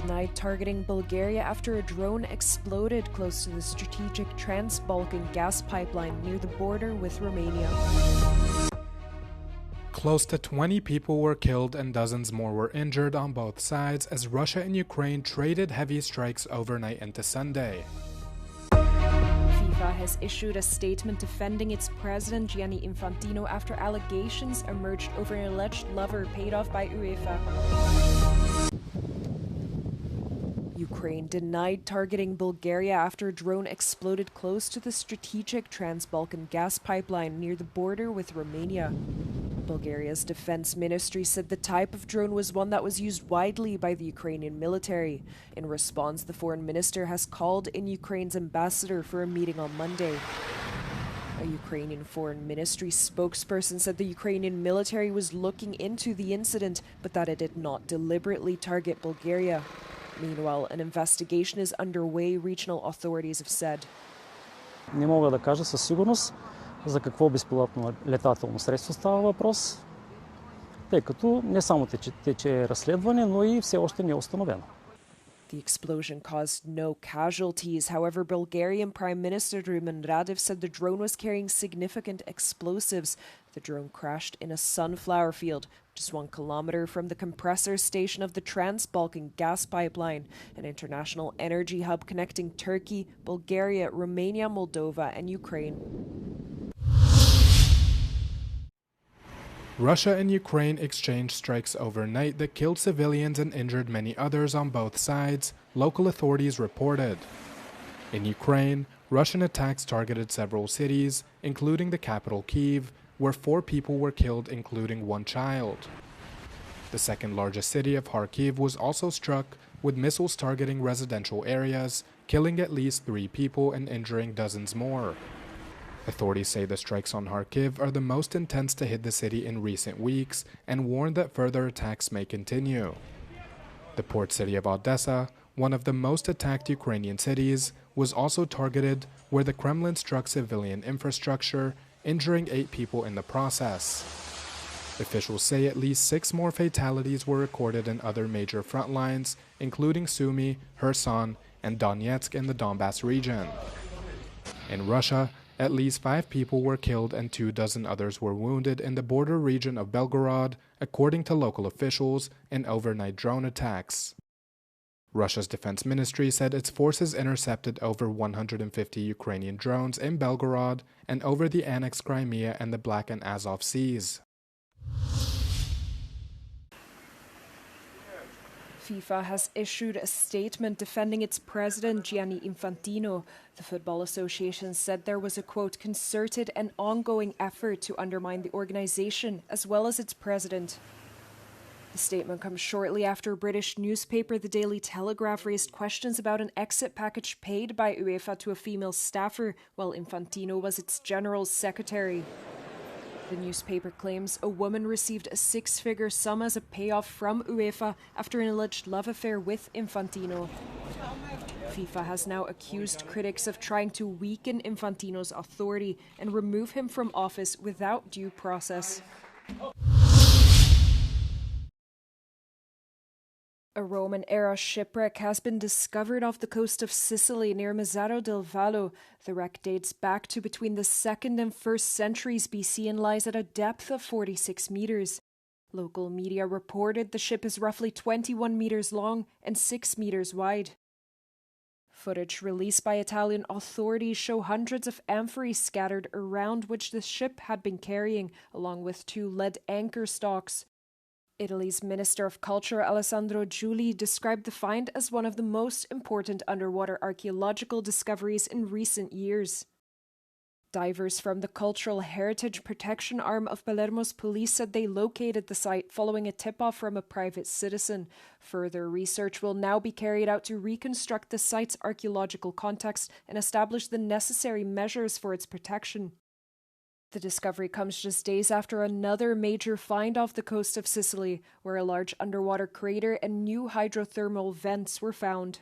denied targeting Bulgaria after a drone exploded close to the strategic Trans-Balkan gas pipeline near the border with Romania. Close to 20 people were killed and dozens more were injured on both sides as Russia and Ukraine traded heavy strikes overnight into Sunday. FIFA has issued a statement defending its president Gianni Infantino after allegations emerged over an alleged lover paid off by UEFA. Ukraine denied targeting Bulgaria after a drone exploded close to the strategic Trans-Balkan gas pipeline near the border with Romania. Bulgaria's defense ministry said the type of drone was one that was used widely by the Ukrainian military. In response, the foreign minister has called in Ukraine's ambassador for a meeting on Monday. A Ukrainian foreign ministry spokesperson said the Ukrainian military was looking into the incident, but that it did not deliberately target Bulgaria. Meanwhile, an investigation is underway, regional authorities have said. Не мога да кажа със сигурност за какво безпилотно летателно средство става въпрос, тъй като не само тече разследване, но и все още не е установено. The explosion caused no casualties. However, Bulgarian Prime Minister Rumen Radev said the drone was carrying significant explosives. The drone crashed in a sunflower field, just 1 kilometer from the compressor station of the Trans-Balkan gas pipeline, an international energy hub connecting Turkey, Bulgaria, Romania, Moldova, and Ukraine. Russia and Ukraine exchanged strikes overnight that killed civilians and injured many others on both sides, local authorities reported. In Ukraine, Russian attacks targeted several cities, including the capital Kyiv, where 4 people were killed, including 1 child. The second largest city of Kharkiv was also struck, with missiles targeting residential areas, killing at least 3 people and injuring dozens more. Authorities say the strikes on Kharkiv are the most intense to hit the city in recent weeks and warn that further attacks may continue. The port city of Odessa, one of the most attacked Ukrainian cities, was also targeted, where the Kremlin struck civilian infrastructure, injuring 8 people in the process. Officials say at least 6 more fatalities were recorded in other major front lines, including Sumy, Kherson, and Donetsk in the Donbass region. In Russia, at least 5 people were killed and 24 others were wounded in the border region of Belgorod, according to local officials, in overnight drone attacks. Russia's defense ministry said its forces intercepted over 150 Ukrainian drones in Belgorod and over the annexed Crimea and the Black and Azov Seas. FIFA has issued a statement defending its president Gianni Infantino. The Football Association said there was a, quote, concerted and ongoing effort to undermine the organization as well as its president. The statement comes shortly after a British newspaper, the Daily Telegraph, raised questions about an exit package paid by UEFA to a female staffer while Infantino was its general secretary. The newspaper claims a woman received a 6-figure sum as a payoff from UEFA after an alleged love affair with Infantino. FIFA has now accused critics of trying to weaken Infantino's authority and remove him from office without due process. A Roman-era shipwreck has been discovered off the coast of Sicily near Mazzaro del Vallo. The wreck dates back to between the 2nd and 1st centuries BC and lies at a depth of 46 meters. Local media reported the ship is roughly 21 meters long and 6 meters wide. Footage released by Italian authorities show hundreds of amphorae scattered around which the ship had been carrying, along with 2 lead anchor stalks. Italy's Minister of Culture, Alessandro Giuli, described the find as one of the most important underwater archaeological discoveries in recent years. Divers from the Cultural Heritage Protection Arm of Palermo's police said they located the site following a tip-off from a private citizen. Further research will now be carried out to reconstruct the site's archaeological context and establish the necessary measures for its protection. The discovery comes just days after another major find off the coast of Sicily, where a large underwater crater and new hydrothermal vents were found.